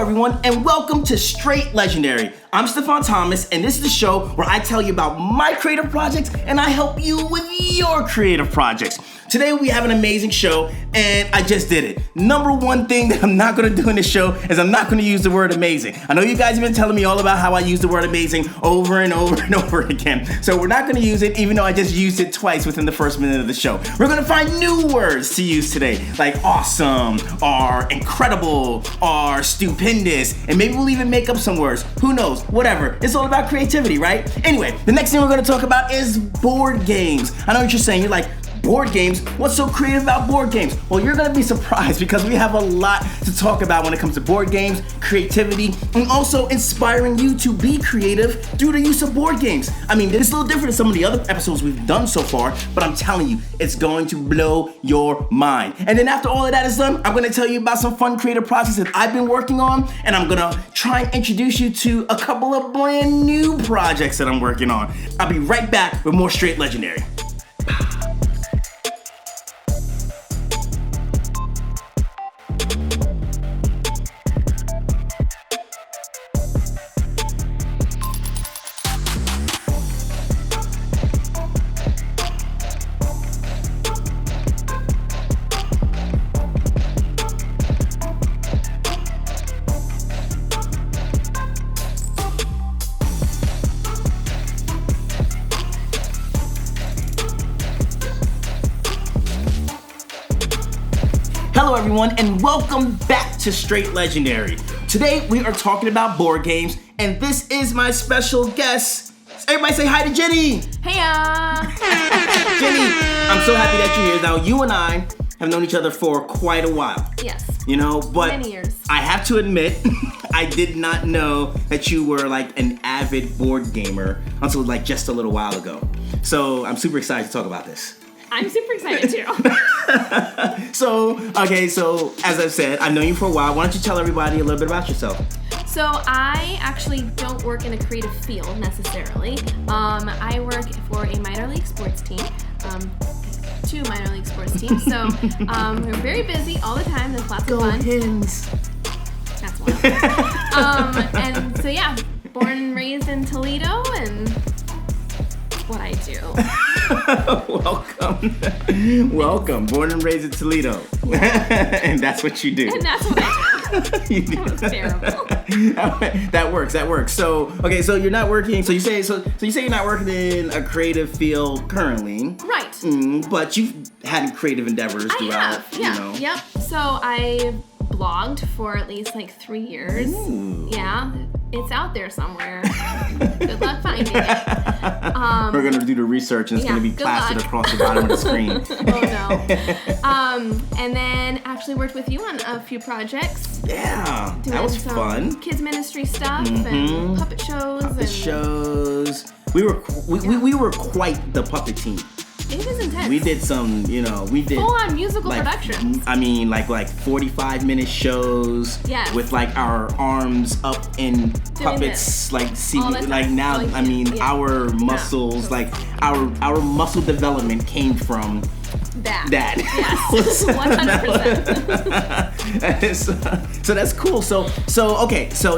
everyone, and welcome to Str8 Legendary. I'm Stefan Thomas, and this is the show where I tell you about my creative projects and I help you with your creative projects. Today we have an amazing show, and I just did it. Number one thing that I'm not going to do in this show is I'm not going to use the word amazing. I know you guys have been telling me all about how I use the word amazing over and over and over again. So we're not going to use it, even though I just used it twice within the first minute of the show. We're going to find new words to use today, like awesome, or incredible, or stupendous, and maybe we'll even make up some words. Who knows? Whatever. It's all about creativity, right? Anyway, the next thing we're going to talk about is board games. I know what you're saying. You're like, board games? What's so creative about board games? Well, you're gonna be surprised because we have a lot to talk about when it comes to board games, creativity, and also inspiring you to be creative through the use of board games. I mean, it's a little different than some of the other episodes we've done so far, but I'm telling you, it's going to blow your mind. And then after all of that is done, I'm gonna tell you about some fun creative projects that I've been working on, and I'm gonna try and introduce you to a couple of brand new projects that I'm working on. I'll be right back with more Str8 Legendary. Hello everyone, and welcome back to Str8 Legendary. Today we are talking about board games, and this is my special guest. Everybody say hi to Jenny. Heya! Jenny, I'm so happy that you're here. Now, you and I have known each other for quite a while. Yes. You know, but many years. I have to admit, I did not know that you were like an avid board gamer until like just a little while ago. So I'm super excited to talk about this. I'm super excited too. So as I've said, I've known you for a while. Why don't you tell everybody a little bit about yourself? So I actually don't work in a creative field necessarily. I work for a minor league sports team. Two minor league sports teams. So we're very busy all the time. There's lots of fun. Go Hens. That's one. And so yeah, born and raised in Toledo, and what I do. Welcome. Born and raised in Toledo. And that's what you do. And that's what I do. That was terrible. That works. So you're not working. So you say you're not working in a creative field currently. Right. But you've had creative endeavors throughout. I have. Yeah. You know. Yep. So I blogged for at least like 3 years. Ooh. Yeah. It's out there somewhere. Good luck finding it. We're gonna do the research, and it's gonna be plastered across the bottom of the screen. Oh no. And then actually worked with you on a few projects. Yeah, Doing that was some fun. Kids ministry stuff and puppet shows. Shows. We were quite the puppet team. It was intense. We did some, full-on musical productions. I mean, like 45-minute shows. Yes. With like our arms up in puppets, our muscles, like our muscle development came from that. Yes. 100%. So that's cool. So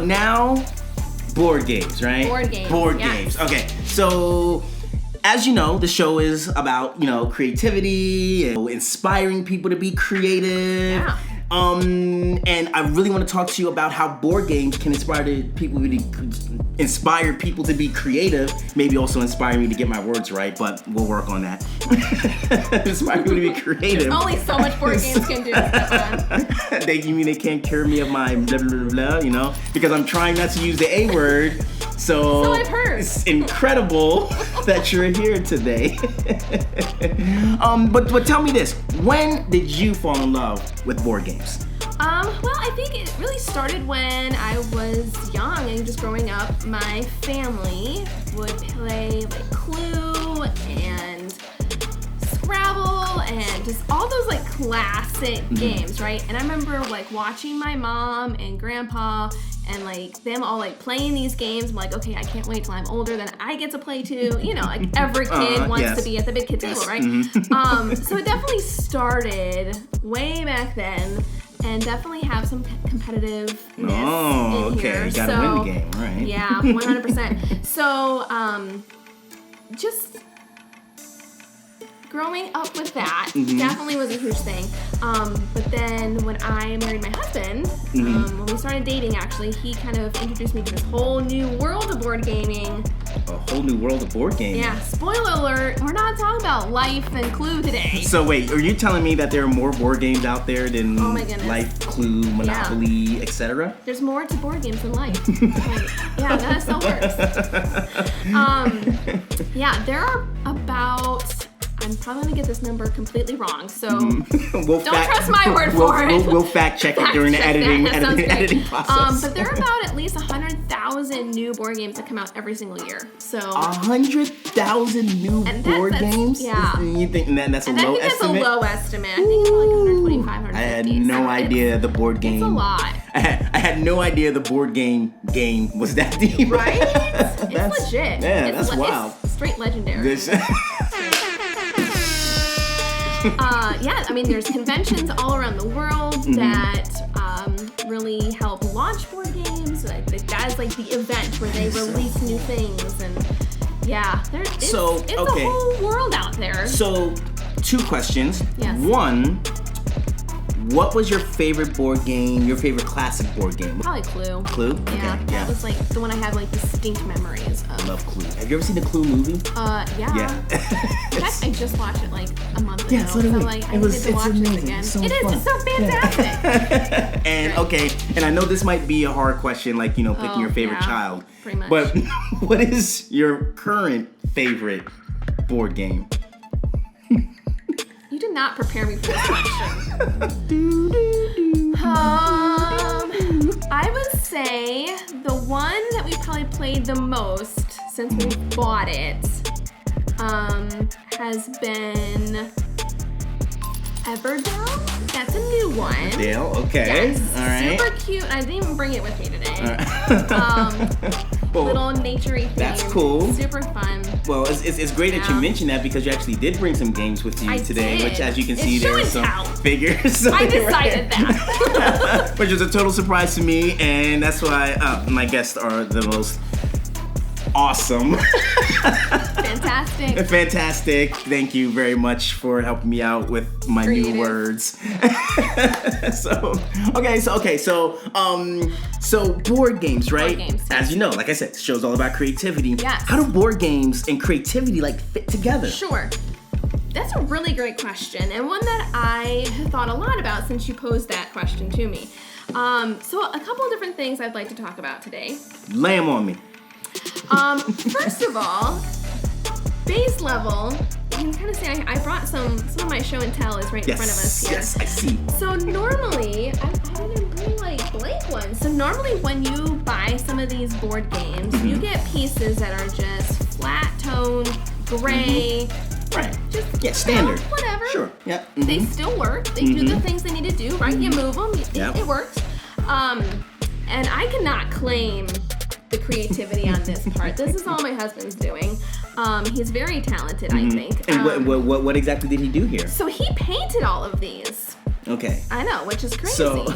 now board games, right? Board games. Okay. So as you know, the show is about, creativity and inspiring people to be creative. Yeah. And I really want to talk to you about how board games can inspire people to be creative. Maybe also inspire me to get my words right, but we'll work on that. Inspire people to be creative. There's only so much board games can do. You mean they can't cure me of my blah, blah, blah, because I'm trying not to use the A word. So I've heard. It's incredible that you're here today. But tell me this: when did you fall in love with board games? Well, I think it really started when I was young and just growing up. My family would play like Clue and Scrabble and just all those like classic games, right? And I remember like watching my mom and grandpa and like them all like playing these games. I'm like, okay, I can't wait till I'm older, then I get to play too. You know, like every kid wants to be at the big kid table, right? So it definitely started way back then. and definitely have some competitiveness Oh, in okay. here. You gotta win the game, right? Yeah, 100%. So, just growing up with that definitely was a huge thing. But then when I married my husband, when we started dating, actually, he kind of introduced me to this whole new world of board gaming. A whole new world of board gaming. Yeah, spoiler alert, we're not talking about Life and Clue today. So wait, are you telling me that there are more board games out there than Oh my goodness. Life, Clue, Monopoly, etc.? There's more to board games than life. Yeah, that still works. Yeah, there are about, I'm probably gonna get this number completely wrong, so don't trust my word for it. We'll fact check it during the editing process. But there are about at least 100,000 new board games that come out every single year. So 100,000 new board games? Yeah. You think that's a low estimate? That's a low estimate. I think it's like 125, 150. I had no idea the board game. It's a lot. I had no idea the board game was that deep. Right? It's legit. Yeah, that's wild. It's straight legendary. Yeah, I mean, there's conventions all around the world that really help launch board games. That is like the event where they release new things, and yeah, it's a whole world out there. So, 2 questions. Yes. 1, what was your favorite board game, your favorite classic board game? Probably Clue. Clue? Yeah, Okay, that was like the one I have like distinct memories of. I love Clue. Have you ever seen the Clue movie? Yeah. In fact, I just watched it like a month ago. Yeah, so did we. I needed to watch it again. It's so It is. fun. It's so fantastic. And I know this might be a hard question, like, picking your favorite child. Pretty much. But what is your current favorite board game? You did not prepare me for this question. I would say the one that we probably played the most since we bought it has been Everdell. That's a new one. Dale, okay. Yes. All right. Super cute. I didn't even bring it with me today. Little nature-y theme. That's cool. Super fun. Well, it's great that you mentioned that because you actually did bring some games with you today, which, as you can see, there are some figures. I decided that. Which is a total surprise to me, and that's why my guests are the most awesome. Fantastic. Thank you very much for helping me out with my new words. So board games, right? Board games, yes. As you know, like I said, the show's all about creativity. Yes. How do board games and creativity fit together? Sure. That's a really great question, and one that I have thought a lot about since you posed that question to me. So a couple of different things I'd like to talk about today. Lay them on me. First of all, base level, you can kind of see I brought some of my show and tell is right in front of us here. Yes, I see. So normally, I didn't bring like blank ones. So normally when you buy some of these board games, you get pieces that are just flat toned, gray. Right. Just standard. Whatever. Sure. Yeah. They still work. They do the things they need to do, right? You move them. It works. And I cannot claim the creativity on this part. This is all my husband's doing. He's very talented, I think. And what exactly did he do here? So he painted all of these. Okay. I know, which is crazy. So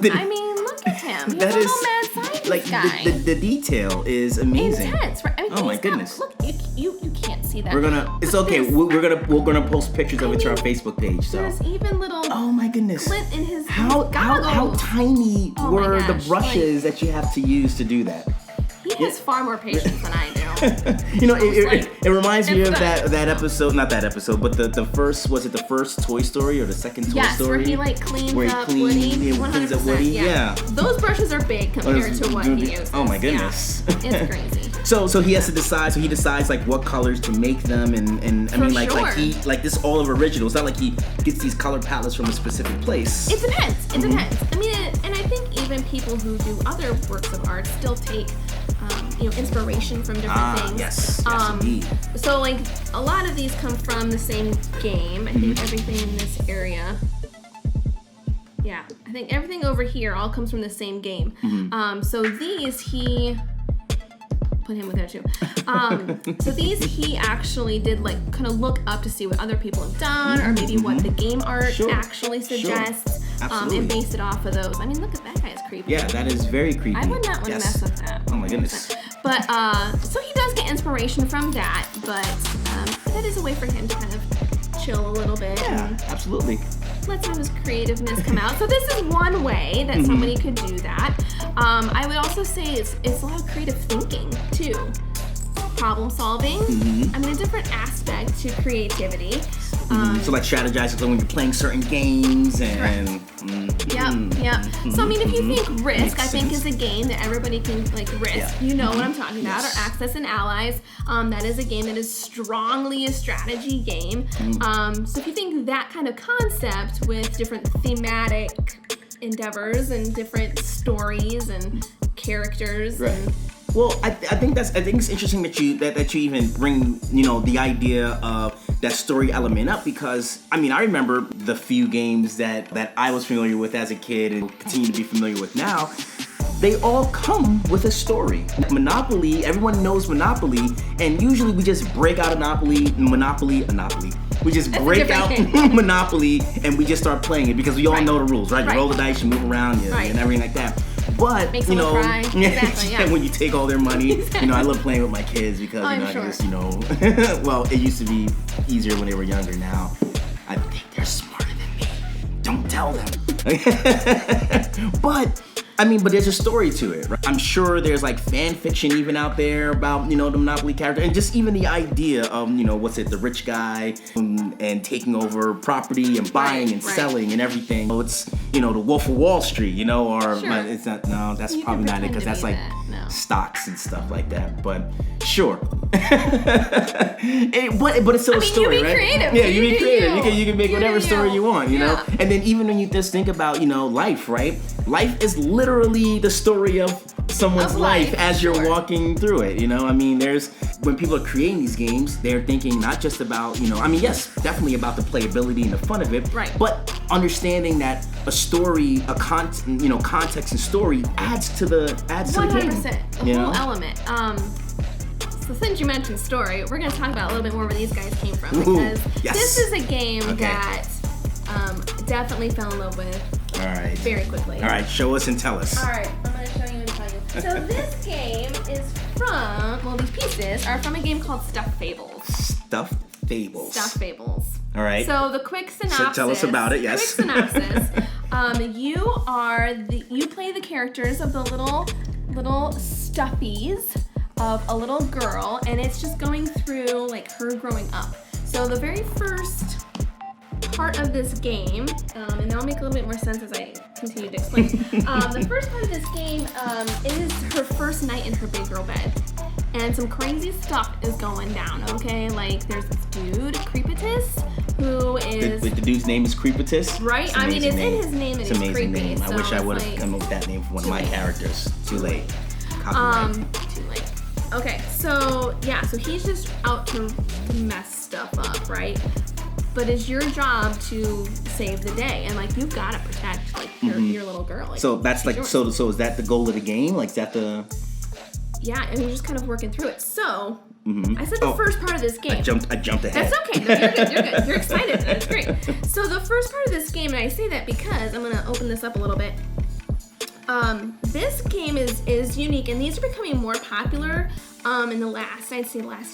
I mean, look at him. He's a little mad scientist guy. The detail is amazing. Intense, right? I mean, oh my goodness. Look, you can't see that. It's okay. We're gonna post pictures of it to our Facebook page. So there's even little. Oh my goodness. Glint in his how tiny were the brushes that you have to use to do that? He has far more patience than I do. It reminds me of that episode, not that episode, but the first, was it the first Toy Story or the second Toy Story? Yes, where he cleans up Woody. 100%. Yeah. Those brushes are big compared to what he uses. Oh my goodness. Yeah. It's crazy. So he has to decide. So he decides what colors to make them, and I mean like this all of original. It's not like he gets these color palettes from a specific place. It depends. It depends. I mean, and I think even people who do other works of art still take inspiration from different things. Yes, indeed. So a lot of these come from the same game. I think everything in this area. Yeah, I think everything over here all comes from the same game. So these he put him with there too. So these he actually did kind of look up to see what other people have done, or maybe what the game art actually suggests. Absolutely. And based it off of those. I mean, look at that guy's creepy. Yeah, that is very creepy. I would not want to mess with that. Oh my goodness. But, so he does get inspiration from that, but that is a way for him to kind of chill a little bit. Yeah, absolutely. Let some of his creativeness come out. So this is one way that somebody could do that. I would also say it's a lot of creative thinking, too. Problem solving. I mean, a different aspect to creativity. So like strategizing when you're playing certain games and... Yep. So I mean, if you think Risk, I think is a game that everybody can, like Risk, Yeah. you know what I'm talking about, or Access and Allies. That is a game that is strongly a strategy game. So if you think that kind of concept with different thematic endeavors and different stories and characters and... Well, I think it's interesting that you even bring, you know, the idea of that story element up, because I mean, I remember the few games that I was familiar with as a kid and continue to be familiar with now. They all come with a story. Monopoly, everyone knows Monopoly, and usually we just break out Monopoly. We just break out Monopoly and we just start playing it because we all know the rules, right? You roll the dice, you move around, and everything like that. But makes you know, cry. Exactly, when you take all their money, you know, I love playing with my kids because I just, you know, well, it used to be easier when they were younger. Now, I think they're smarter than me. Don't tell them. But I mean, but there's a story to it, right? I'm sure there's like fan fiction even out there about, you know, the Monopoly character, and just even the idea of, you know, the rich guy and taking over property and buying and selling and everything. So it's, you know, the Wolf of Wall Street, you know, or it's not. No, that's probably not it, because that's like stocks and stuff like that. But sure, but it's still a story, you be right? creative. Yeah, you be creative. You can make whatever story you want, you know. Yeah. And then even when you just think about, you know, life, right? Life is literally the story of someone's life as you're walking through it, you know? I mean, when people are creating these games, they're thinking not just about, you know, I mean, yes, definitely about the playability and the fun of it, but understanding that a story, context and story adds to the game. 100%, the whole element. So since you mentioned story, we're going to talk about a little bit more where these guys came from, because this is a game that definitely fell in love with very quickly. All right, show us and tell us. All right, I'm going to show you and tell you. So this game is these pieces are from a game called Stuffed Fables. Stuffed Fables. All right. So the quick synopsis. So tell us about it, yes. Quick synopsis. You play the characters of the little stuffies of a little girl, and it's just going through like her growing up. So the very first part of this game, and that'll make a little bit more sense as I continue to explain. The first part of this game is her first night in her big girl bed. And some crazy stuff is going down, okay? Like, there's this dude, Creepitus, who is... The dude's name is Creepitus? Right? I mean, it's in his name and it's amazing creepy. Name. I wish I would have come up with that name for one of my characters. Too late. Copyright. Too late. Okay, so, yeah, so he's just out to mess stuff up, right? But it's your job to save the day, and like you've got to protect like your little girl. Like, so that's like so is that the goal of the game? Like, is that the? Yeah, and you're just kind of working through it. So I said the first part of this game. I jumped ahead. That's okay. No, you're good. You're good. You're excited. That's great. So the first part of this game, and I say that because I'm gonna open this up a little bit. This game is unique, and these are becoming more popular in the last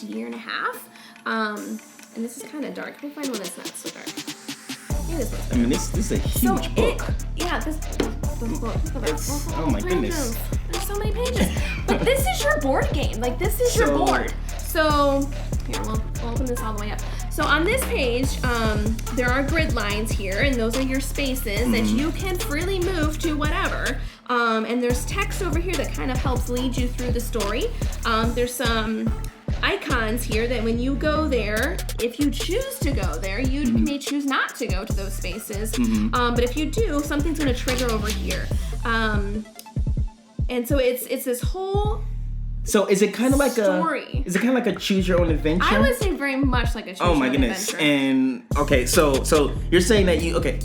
year and a half. And this is kind of dark. We'll find one that's not so dark. This one's better. I mean, this is a huge book. This book. Oh my goodness. There's so many pages. But this is your board game. Like, this is your board. So, here, we'll open this all the way up. So on this page, there are grid lines here, and those are your spaces that you can freely move to whatever. And there's text over here that kind of helps lead you through the story. There's some icons here that when you go there, if you choose to go there, you may choose not to go to those spaces. But if you do, something's going to trigger over here. And so it's this whole So is it kind of like story. Is it kind of like a choose your own adventure? I would say very much like a choose your own adventure. Oh my goodness. And okay, so you're saying that you okay,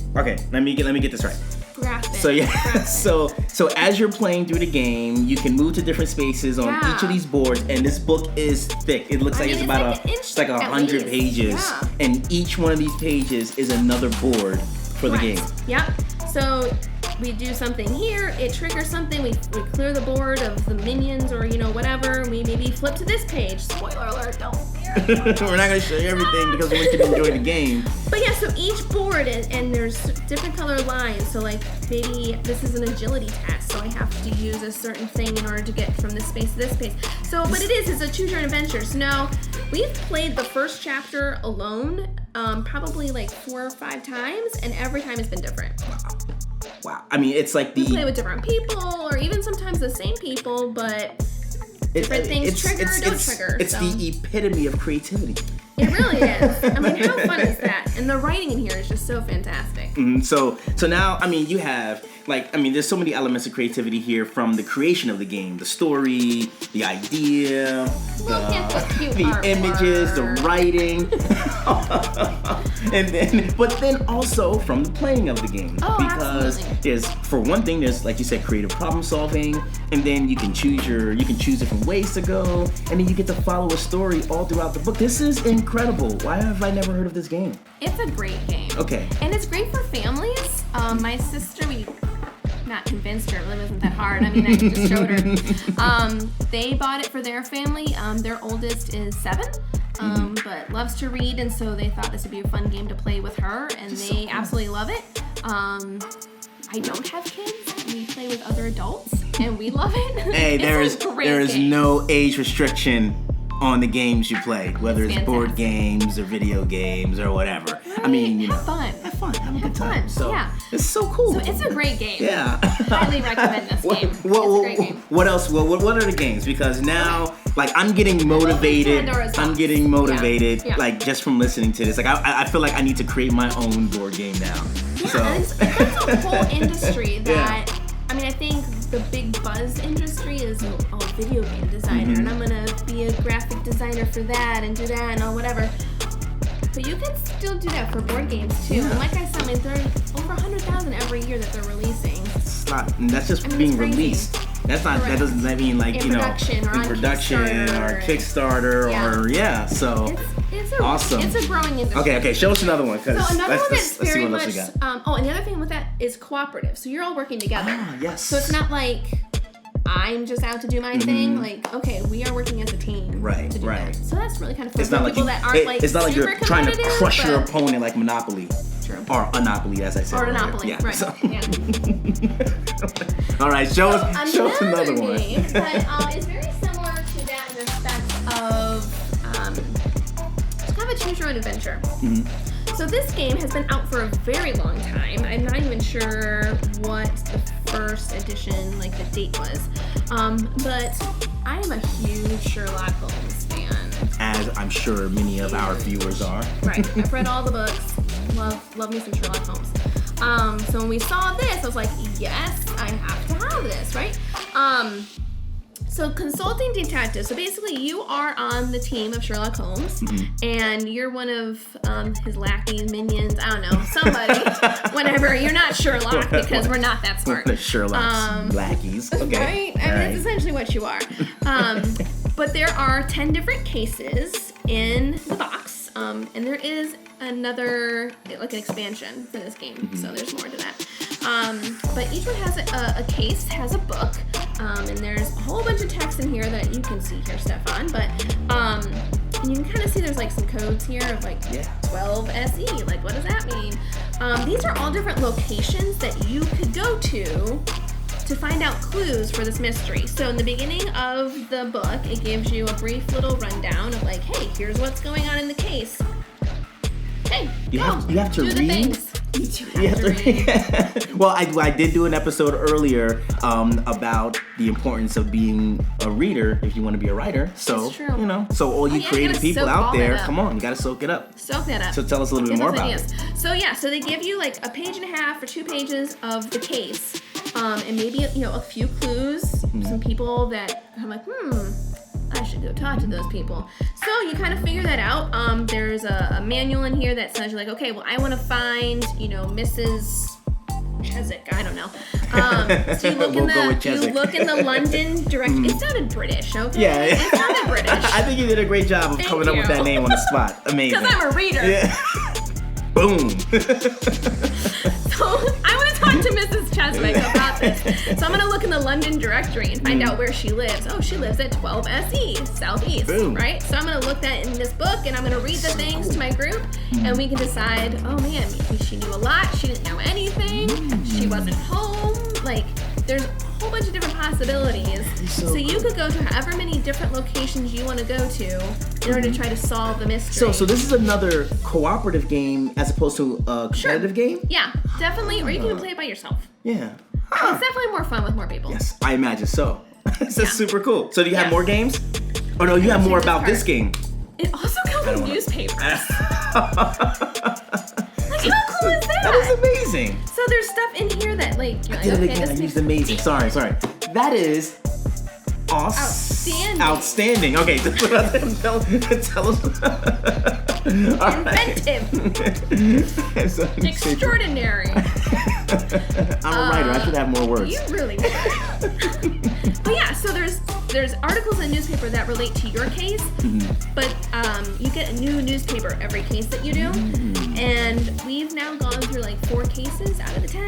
let me get this right. Grasp it. So yeah, so as you're playing through the game, you can move to different spaces on each of these boards, and this book is thick. It looks it's about it's like 100 pages, and each one of these pages is another board for the game. Yep. So we do something here, it triggers something, we clear the board of the minions or, whatever, we maybe flip to this page. Spoiler alert, don't fear. We're not going to show you everything because we want you to enjoy the game. But yeah, so each board, and there's different color lines, so like maybe this is an agility test, so I have to use a certain thing in order to get from this space to this space. So, but it's a choose your own adventure. So now, we've played the first chapter alone, probably like 4 or 5 times, and every time it's been different. Wow. I mean, it's like we play with different people, or even sometimes the same people, but different things trigger or don't trigger. It's the epitome of creativity. It really is. I mean, how fun is that? And the writing in here is just so fantastic. Mm-hmm. So now, I mean, you have, there's so many elements of creativity here, from the creation of the game, the story, the idea, the images, the writing, but then also from the playing of the game. Oh, because there's, for one thing, there's, like you said, creative problem solving, and then you can choose different ways to go, and then you get to follow a story all throughout the book. This is incredible. Why have I never heard of this game? It's a great game. Okay. And it's great for families. My sister, we not convinced her, it really wasn't that hard. I mean, I just showed her. They bought it for their family. Their oldest is 7, but loves to read, and so they thought this would be a fun game to play with her, and they absolutely love it. I don't have kids. We play with other adults, and we love it. Hey, there is no age restriction on the games you play, whether it's board games or video games or whatever. Right. I mean, have fun, have a good time. Fun. So yeah. It's so cool. So it's a great game. Yeah. Highly recommend this game. It's a great game. What else? What are the games? Because now, I'm getting motivated. Yeah. Like just from listening to this. I feel like I need to create my own board game now. Yeah, so. and that's a whole industry that. Yeah. I mean, I think the big buzz industry is video game designer, and I'm gonna be a graphic designer for that and do that and whatever. But you can still do that for board games too. Yeah. And like I said, there are over 100,000 every year that they're releasing. It's not. That's just being released. That's not. Correct. That doesn't mean in production or Kickstarter or So it's awesome. It's a growing industry. Okay. Show us another one. So another one that's let's very see what much. Else we got. And the other thing with that is cooperative. So you're all working together. Ah, yes. So it's not like I'm just out to do my thing. We are working as a team. Right. To do that. So that's really kind of fun. It's not people that aren't it's not like you're trying to crush your opponent like Monopoly. True. Or Monopoly, as I said. Or Monopoly, yeah, right. So. Yeah. All right, show us another one. Game, but it's very similar to that in respect of it's kind of a choose your own adventure. Mm-hmm. So this game has been out for a very long time. I'm not even sure what the first edition, the date was. But I am a huge Sherlock Holmes fan. As I'm sure many of our viewers are. Right. I've read all the books. Love me some Sherlock Holmes. So when we saw this, I was like, yes, I have to have this, right? So consulting detective. So basically, you are on the team of Sherlock Holmes, and you're one of his lackeys, minions. I don't know, somebody. Whenever you're not Sherlock, because we're not that smart. Sherlock's lackeys. Okay. Right. I mean, that's essentially what you are. But there are 10 different cases in the box, and there is another, an expansion for this game. So there's more to that. But each one has a case, has a book, and there's a whole bunch of text in here that you can see here, Stefan. But and you can kind of see there's some codes here of 12 SE. What does that mean? These are all different locations that you could go to find out clues for this mystery. So in the beginning of the book, it gives you a brief little rundown of hey, here's what's going on in the case. Hey, you have to do read. The things. You have to read. Well, I did do an episode earlier about the importance of being a reader if you want to be a writer. So that's true. So all you creative people out there, come on, you got to soak it up. Soak that up. So tell us a little bit more about it. So they give you a page and a half or 2 pages of the case, and maybe a few clues, some people that I'm I should go talk to those people. So you kind of figure that out. There's a manual in here that says you're okay, well, I want to find, Mrs. Cheswick. I don't know. So you look in the London directory. It sounded British, okay? Yeah. It sounded British. I think you did a great job of coming up with that name on the spot. Amazing. Because I'm a reader. Yeah. Boom. So I want to talk to Mrs. Cheswick about this. So I'm gonna look in the London directory and find out where she lives. Oh, she lives at 12 SE, Southeast, Boom. right? So I'm gonna look that in this book, and I'm gonna read the things to my group, and we can decide, oh man, maybe she knew a lot, she didn't know anything, she wasn't home. Like, there's a whole bunch of different possibilities. So you could go to however many different locations you want to go to in order to try to solve the mystery. So this is another cooperative game as opposed to a competitive game? Yeah, definitely. Or you can play it by yourself. Yeah. It's definitely more fun with more people. Yes, I imagine so. This is super cool. So do you have Yeah. more games? Oh no, you have more about this game. It also comes with newspapers. Like, how cool is that? That is amazing. So there's stuff in here that, like, you're like, Did it okay, again. I this used makes amazing. Sorry. That is outstanding. Okay, tell us. inventive, extraordinary. I'm a writer. I should have more words. You really should. But yeah, so there's articles in the newspaper that relate to your case, but you get a new newspaper every case that you do. And we've now gone through like 4 cases out of the 10,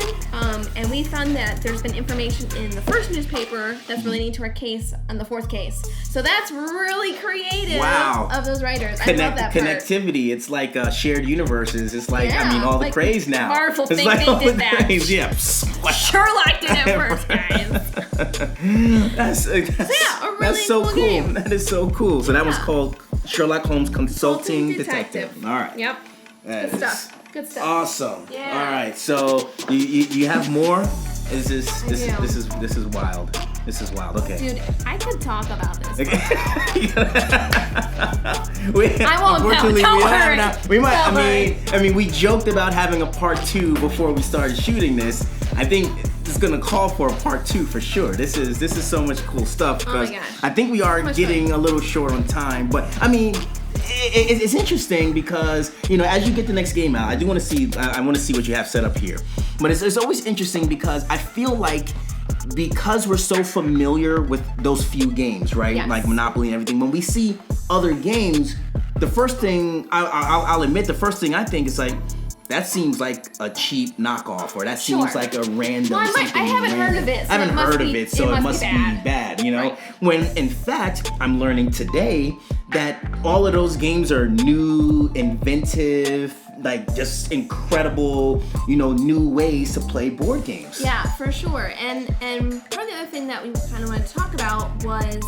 and we found that there's been information in the first newspaper that's relating to our case on the 4th case. So that's really creative of those writers. I love that part. Connectivity. It's like shared universes. It's like, I mean, all the like craze now. Marvel it's think like they all did the that. craze. Yeah. Sherlock did it first, guys. That's a really that's so cool cool. game. That is so cool. So that was called Sherlock Holmes Consulting Detective. All right. Yep. That Good is stuff. Good stuff. Awesome. Yeah. All right. So you have more? This is wild. This is wild. Okay. Dude, I could talk about this. Okay. I won't. Don't worry. We might. I mean, we joked about having a part 2 before we started shooting this. I think it's gonna call for a part 2 for sure. This is so much cool stuff because I think we are getting a little short on time. But I mean, it's interesting because as you get the next game out, I do want to see. I want to see what you have set up here. But it's always interesting because I feel like, because we're so familiar with those few games, right? Yes. Like Monopoly and everything. When we see other games, the first thing I'll admit, the first thing I think is like, that seems like a cheap knockoff, or that seems like a random. Well, I haven't heard of it. So I haven't heard of it, so it must be bad. Right. When in fact I'm learning today that all of those games are new, inventive, like just incredible, new ways to play board games. Yeah, for sure. And part of the other thing that we kind of wanted to talk about was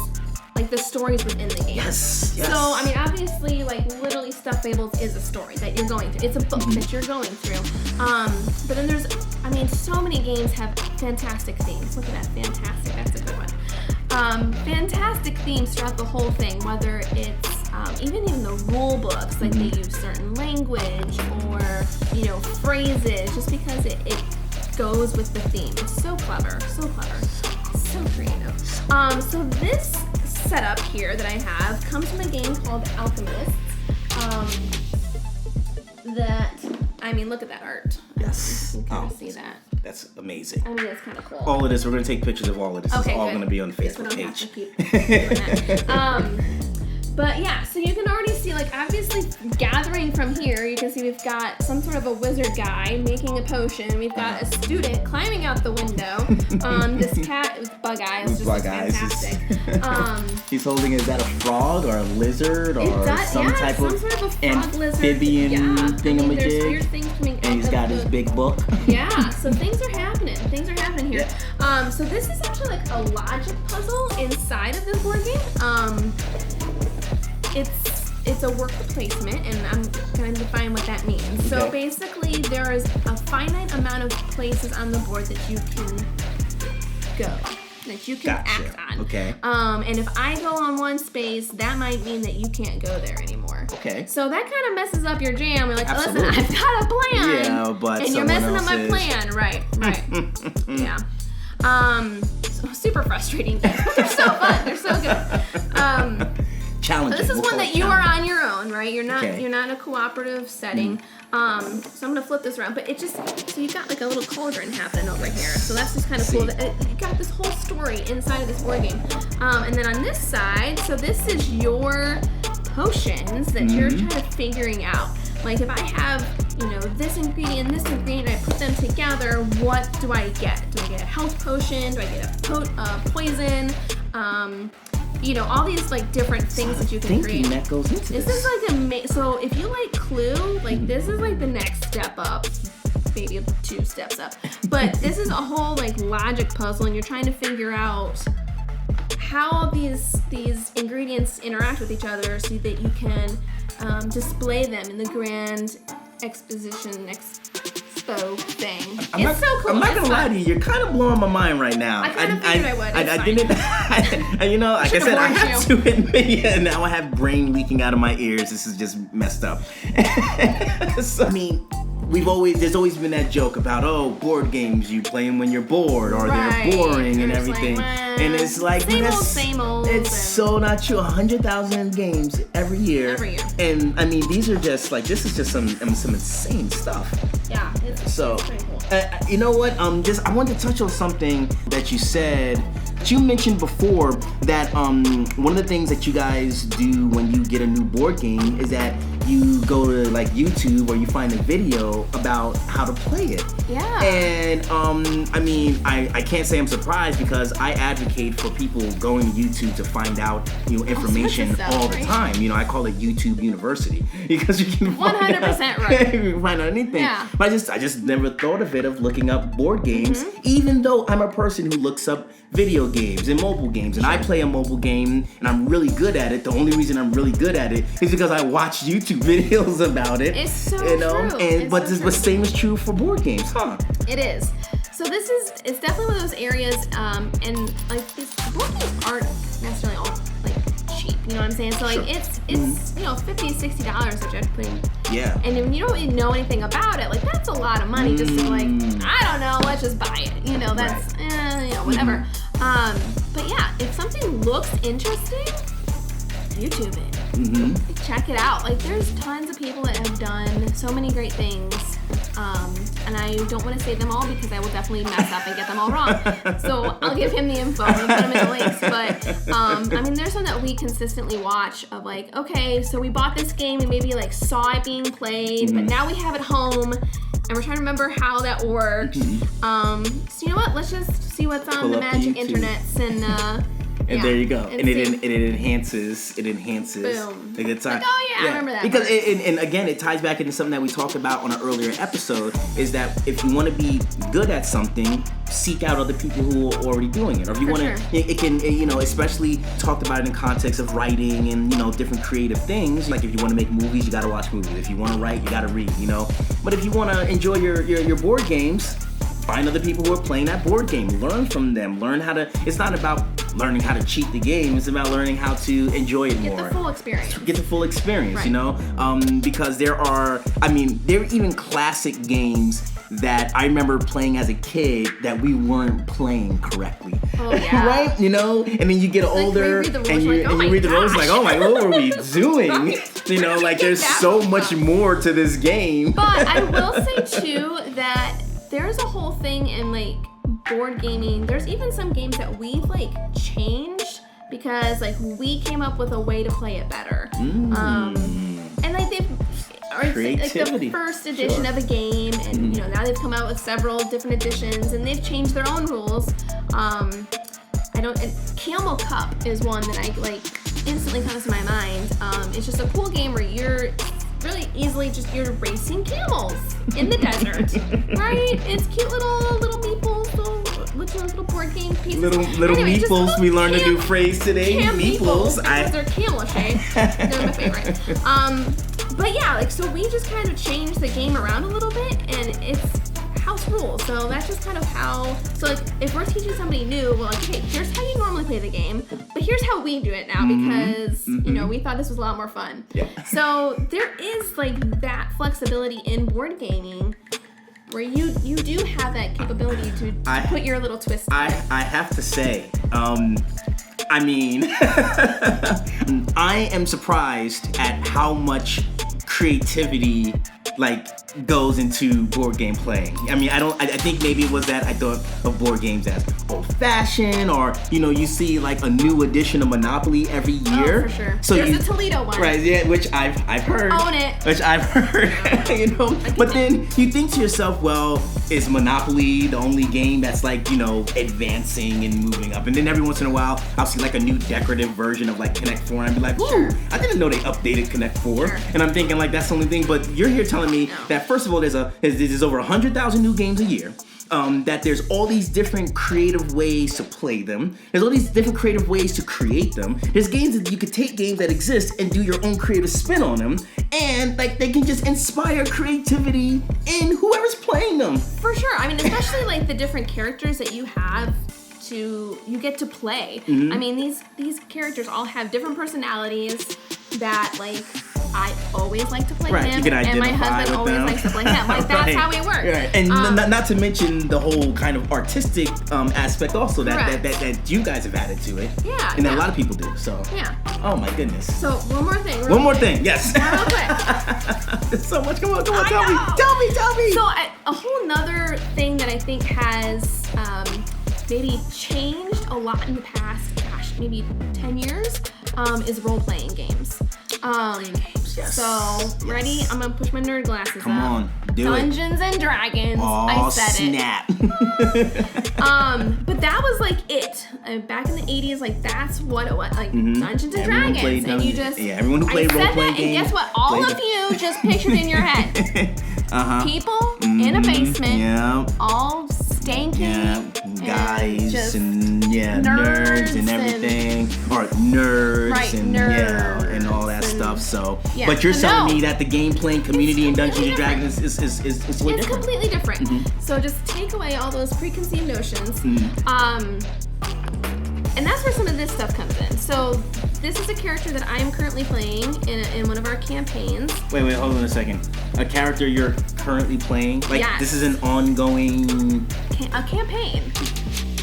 like the stories within the game. Yes. So, I mean, obviously, like literally Stuffed Fables is a story that you're going through. It's a book that you're going through. But then so many games have fantastic themes. Look at that, fantastic. That's a good one. Fantastic themes throughout the whole thing, whether it's even the rule books, like they use certain language or, phrases, just because it goes with the theme. It's so clever, so creative. So this setup here that I have comes from a game called Alchemists. Look at that art. Yes. You can kind of see that. That's amazing. I mean, it's kind of cool. All of this, we're going to take pictures of all of this. Okay, it's all good. going to be on the Guess we Facebook don't page. have to keep doing that. But yeah, so you can already see, like, obviously gathering from here, you can see we've got some sort of a wizard guy making a potion. We've got a student climbing out the window. This cat with bug eyes, just fantastic. He's holding, is that a frog or a lizard or some type of sort of a frog amphibian lizard. thingamajig? There's weird things coming out. And he's got his big book. Yeah, so things are happening here. Yeah. So this is actually like a logic puzzle inside of this board game. It's a worker placement, and I'm going to define what that means. So basically, there is a finite amount of places on the board that you can go, that you can act on. Okay. And if I go on one space, that might mean that you can't go there anymore. Okay. So that kind of messes up your jam. You're like, Absolutely. listen, I've got a plan. Yeah, but and you're messing up my plan. Right. Yeah. So super frustrating games, but they're so fun. They're so good. Challenging. This is one that you are on your own, right? You're not in a cooperative setting. So I'm gonna flip this around, but so you got like a little cauldron happening over here. So that's just kind of cool. That you got this whole story inside of this board game. And then on this side, so this is your potions that you're kind of figuring out. Like if I have this ingredient, I put them together, what do I get? Do I get a health potion? Do I get a poison? All these like different things that you can create. That goes into this. This is like so if you like Clue, like this is like the next step up, maybe 2 steps up. But this is a whole like logic puzzle, and you're trying to figure out how these ingredients interact with each other so that you can display them in the grand expo thing. It's so cool. I'm not gonna lie to you. You're kind of blowing my mind right now. I kind of figured I would. I didn't. Like I said, I have to admit, now I have brain leaking out of my ears. This is just messed up. So, I mean, there's always been that joke about board games you play them when you're bored or they're boring and everything. Like, and it's like same old. It's so not true. 100,000 games every year. And I mean, these are just like this is just some insane stuff. Yeah. It's pretty cool. You know what? I wanted to touch on something that you said. You mentioned before that one of the things that you guys do when you get a new board game is that you go to like YouTube or you find a video about how to play it. Yeah. And I mean, I can't say I'm surprised because I advocate for people going to YouTube to find out information all the time. I call it YouTube University because you can 100% right. You can find out anything. Yeah. But I just never thought of it of looking up board games, even though I'm a person who looks up video games and mobile games, and I play a mobile game and I'm really good at it. The only reason I'm really good at it is because I watch YouTube videos about it. It's so true. And but the same is true for board games, huh? It is. So it's definitely one of those areas, and like these board games aren't necessarily all like cheap. You know what I'm saying? So like it's $50, $60 that you have to put in. Yeah. And when you don't really know anything about it, like that's a lot of money just to like, I don't know, let's just buy it. That's whatever. But yeah, if something looks interesting, YouTube it. Check it out. Like there's tons of people that have done so many great things. And I don't want to say them all because I will definitely mess up and get them all wrong. So I'll give him the info and put them in the links. But I mean, there's some that we consistently watch of like, okay, so we bought this game and maybe like saw it being played, but now we have it home and we're trying to remember how that worked. So you know what? Let's just see what's on the magic internets and there you go. And it enhances Boom. the good time. Like, oh yeah, I remember that. Because and again, it ties back into something that we talked about on an earlier episode, is that if you want to be good at something, seek out other people who are already doing it. Or if you want to, it can, especially talked about it in context of writing and, different creative things. Like if you want to make movies, you got to watch movies. If you want to write, you got to read, But if you want to enjoy your board games, find other people who are playing that board game. Learn from them. Learn how to, it's not about learning how to cheat the game. It's about learning how to enjoy it more. Get the full experience. Get the full experience, because there are even classic games that I remember playing as a kid that we weren't playing correctly. Oh, yeah. Right? And then you get older and you read the rules like, oh my, what were we doing? Right. Like there's so much more to this game. But I will say too that there's a whole thing in like board gaming. There's even some games that we've like changed because like we came up with a way to play it better. And like creativity. The first edition of a game, and now they've come out with several different editions, and they've changed their own rules. Camel Cup is one that I like instantly comes to my mind. It's just a cool game where you're really easily you're racing camels in the desert, right? It's cute little meeples, little board game pieces. Little meeples. We learned a new phrase today. Meeples. Because they're camel shaped. They're my favorite. But yeah, like so we just kind of changed the game around a little bit, and it's house rules. So that's just kind of how. So like if we're teaching somebody new, we're like, hey, here's how you normally play the game, but here's how we do it now because we thought this was a lot more fun. Yeah. So there is like that flexibility in board gaming where you do have that capability to put your little twist. I have to say, I mean, I am surprised at how much creativity like goes into board game playing. I mean, I think maybe it was that I thought of board games as old-fashioned, or you see like a new edition of Monopoly every year. Oh, for sure. So there's a Toledo one. Right, yeah, which I've heard. Own it. Which I've heard, But then you think to yourself, well, is Monopoly the only game that's like, advancing and moving up? And then every once in a while, I'll see like a new decorative version of like Connect 4, and I'd be like, ooh, I didn't know they updated Connect 4. Sure. And I'm thinking like that's the only thing, but you're here telling me that first of all, there's over 100,000 new games a year. That there's all these different creative ways to play them. There's all these different creative ways to create them. There's games that you could take games that exist and do your own creative spin on them, and like they can just inspire creativity in whoever's playing them. For sure. I mean, especially like the different characters that you get to play. Mm-hmm. I mean, these characters all have different personalities that like I always like to play Right, him, you can and my identify husband with always them. likes to play him. Like that's how we work. Right. And not to mention the whole kind of artistic aspect also that you guys have added to it. Yeah. And that a lot of people do. So. Yeah. Oh my goodness. So one more thing. One more thing. Yes. Real quick. There's so much. Come on. I Tell me. So a whole nother thing that I think has maybe changed a lot in the past, maybe 10 years, is role-playing games. Yes. So, ready? I'm gonna push my nerd glasses Come up. on, do Dungeons and Dragons. Oh, I said snap. it. But that was like it. Back in the 80s, like that's what it was. Like Dungeons and Dragons. And you just everyone who played role-playing games. And guess what? All of you just pictured in your head. People in a basement, all stanky, guys and nerds and everything, or nerds right, and nerds and all that stuff. So, yeah. but you're So telling no, me that the game playing community in Dungeons and completely Dragons is way it's different. completely different. So just take away all those preconceived notions. And that's where some of this stuff comes in. So this is a character that I am currently playing in one of our campaigns. Wait, hold on a second. A character you're currently playing? Like, Yes. This is an ongoing... A campaign.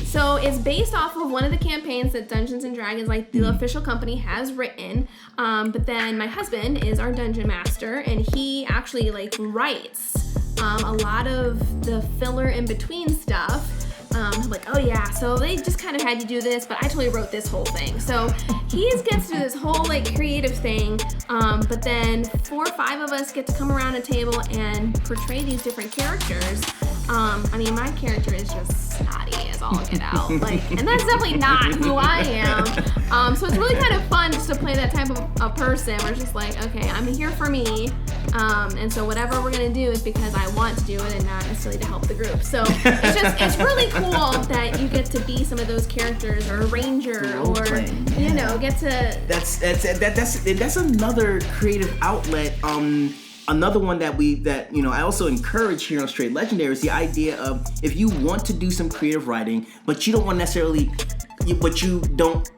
So it's based off of one of the campaigns that Dungeons and Dragons, like the official company, has written. But then my husband is our dungeon master, and he actually like writes a lot of the filler in between stuff. Like, oh yeah, so they just kind of had you do this, but I totally wrote this whole thing. So he gets through this whole like creative thing, but then 4 or 5 of us get to come around a table and portray these different characters. I mean, my character is just snotty as all get out, like, and that's definitely not who I am. So it's really kind of fun just to play that type of a person where it's just like, okay, I'm here for me, and so whatever we're gonna do is because I want to do it and not necessarily to help the group. So it's really cool that you get to be some of those characters, or a ranger, or get to. That's another creative outlet. Another one that I also encourage here on Str8 Legendary is the idea of, if you want to do some creative writing, but you don't want necessarily, but you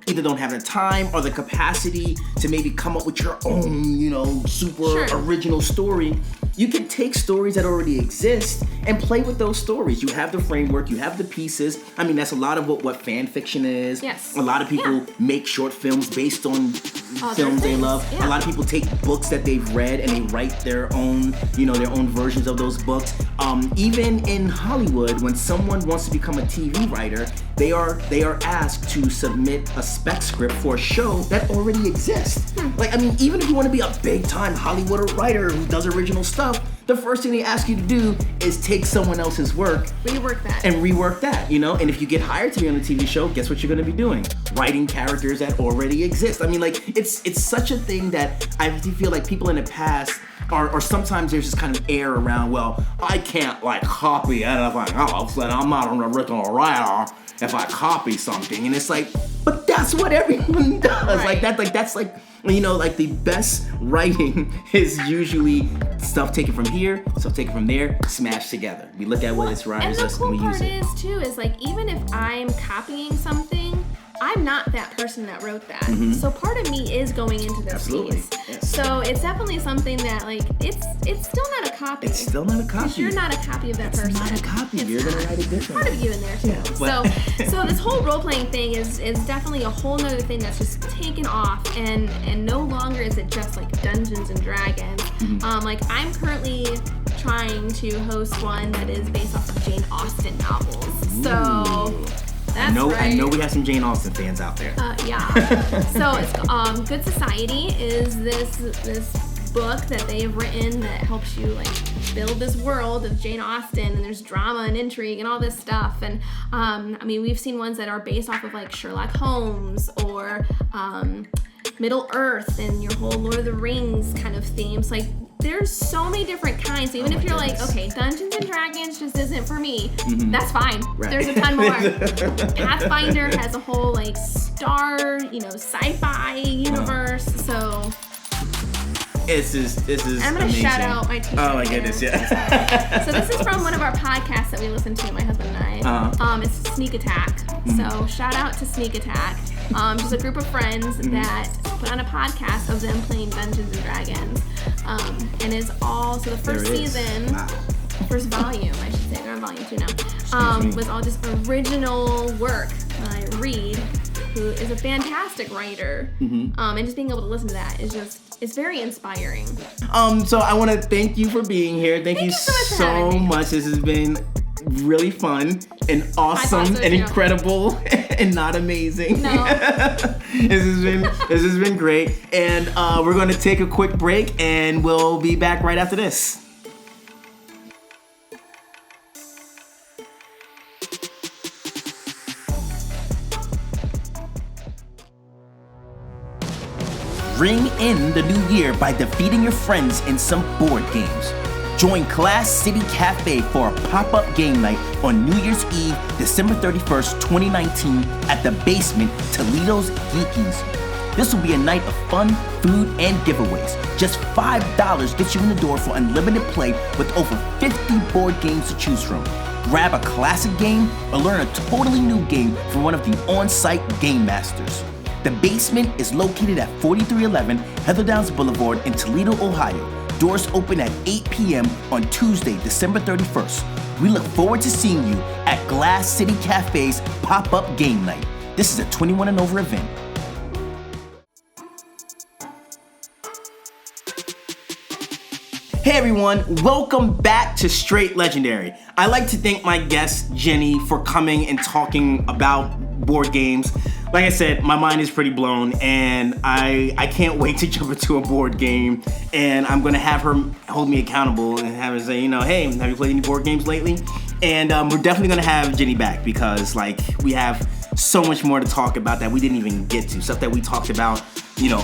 either don't have the time or the capacity to maybe come up with your own, super original story. You can take stories that already exist and play with those stories. You have the framework, you have the pieces. I mean, that's a lot of what fan fiction is. Yes. A lot of people make short films based on films they love. Yeah. A lot of people take books that they've read and they write their own, their own versions of those books. Even in Hollywood, when someone wants to become a TV writer, they are asked to submit a spec script for a show that already exists. Like, I mean, even if you want to be a big-time Hollywood writer who does original stuff, the first thing they ask you to do is take someone else's work, rework that, and if you get hired to be on a TV show, guess what you're going to be doing? Writing characters that already exist. I mean, like, it's such a thing that I feel like people in the past or sometimes there's this kind of air around, well, I can't like copy anything else, and I'm not an original writer if I copy something. And it's like, but that's what everyone does. Right. That's like the best writing is usually stuff taken from here, stuff taken from there, smashed together. We look at what it's writers us and we use it. And the cool part is like, even if I'm copying something, I'm not that person that wrote that. Mm-hmm. So part of me is going into this piece. Yes. So it's definitely something that like, it's still not a copy. It's still not a copy. Because you're not a copy of that person. It's not a copy. You're going to write it differently. Part of you in there too. Yeah, so this whole role-playing thing is definitely a whole nother thing that's just taken off, and no longer is it just like Dungeons and Dragons. Mm-hmm. Like I'm currently trying to host one that is based off of Jane Austen novels. So that's right. I know we have some Jane Austen fans out there. Yeah. So it's Good Society is this book that they've written that helps you like build this world of Jane Austen, and there's drama and intrigue and all this stuff. And I mean, we've seen ones that are based off of like Sherlock Holmes or Middle Earth and your whole Lord of the Rings kind of themes. Like there's so many different kinds. So even if you're like, okay, Dungeons and Dragons just isn't for me, that's fine. Right. There's a ton more. Pathfinder has a whole like star, sci-fi universe. So this is I'm gonna amazing. Shout out my teacher. Oh my goodness, yeah. So this is from one of our podcasts that we listen to, my husband and I. It's Sneak Attack. So shout out to Sneak Attack. Just a group of friends that put on a podcast of them playing Dungeons and Dragons. And it's all, so the first season, first volume, I should say, they're on volume 2 now, was all just original work by Reed, who is a fantastic writer. And just being able to listen to that is just, it's very inspiring. So I want to thank you for being here. Thank you so much. This has been really fun and awesome and incredible and not amazing. No. This has been great. And we're going to take a quick break and we'll be back right after this. Ring in the new year by defeating your friends in some board games. Join Glass City Cafe for a pop-up game night on New Year's Eve, December 31st, 2019 at the Basement, Toledo's Geekies. This will be a night of fun, food, and giveaways. Just $5 gets you in the door for unlimited play with over 50 board games to choose from. Grab a classic game or learn a totally new game from one of the on-site game masters. The Basement is located at 4311 Heatherdowns Boulevard in Toledo, Ohio. Doors open at 8 p.m. on Tuesday, December 31st. We look forward to seeing you at Glass City Cafe's pop-up game night. This is a 21 and over event. Hey everyone, welcome back to Str8 Legendary. I like to thank my guest, Jenny, for coming and talking about board games. Like I said, my mind is pretty blown and I can't wait to jump into a board game, and I'm gonna have her hold me accountable and have her say, hey, have you played any board games lately? And we're definitely gonna have Jenny back because we have so much more to talk about that we didn't even get to. Stuff that we talked about,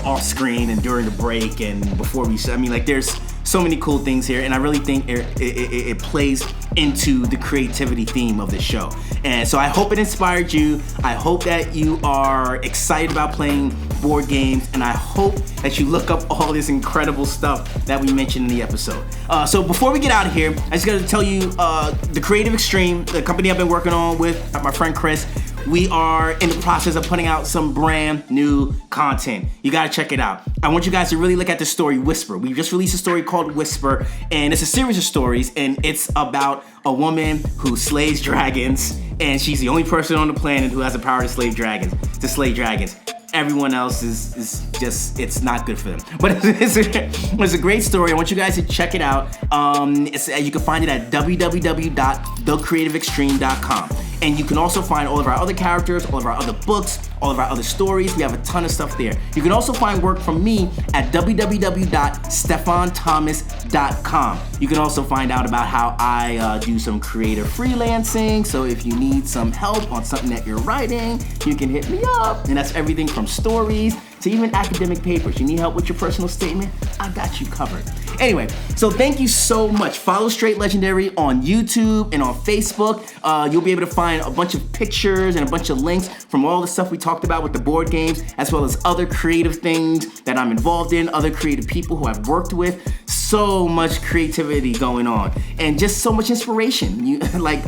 off screen and during the break and before there's so many cool things here, and I really think it plays into the creativity theme of this show. And so I hope it inspired you. I hope that you are excited about playing board games, and I hope that you look up all this incredible stuff that we mentioned in the episode. So before we get out of here, I just gotta tell you, the Creative Extreme, the company I've been working on with my friend Chris, we are in the process of putting out some brand new content. You gotta check it out. I want you guys to really look at the story Whisper. We just released a story called Whisper, and it's a series of stories, and it's about a woman who slays dragons, and she's the only person on the planet who has the power to slay dragons. Everyone else is just, it's not good for them. But it's a great story. I want you guys to check it out. You can find it at www.thecreativeextreme.com. And you can also find all of our other characters, all of our other books, all of our other stories. We have a ton of stuff there. You can also find work from me at www.stephanthomas.com. You can also find out about how I do some creative freelancing. So if you need some help on something that you're writing, you can hit me up. And that's everything from stories to even academic papers. You need help with your personal statement? I got you covered. Anyway, so thank you so much. Follow Str8 Legendary on YouTube and on Facebook. You'll be able to find a bunch of pictures and a bunch of links from all the stuff we talked about with the board games, as well as other creative things that I'm involved in, other creative people who I've worked with. So much creativity going on, and just so much inspiration.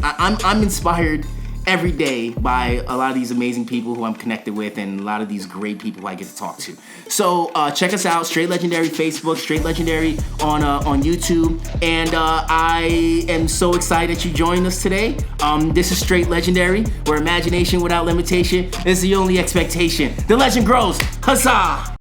I'm inspired every day by a lot of these amazing people who I'm connected with, and a lot of these great people who I get to talk to. So check us out, Str8 Legendary Facebook, Str8 Legendary on YouTube, and I am so excited that you joined us today. This is Str8 Legendary, where imagination without limitation is the only expectation. The legend grows. Huzzah!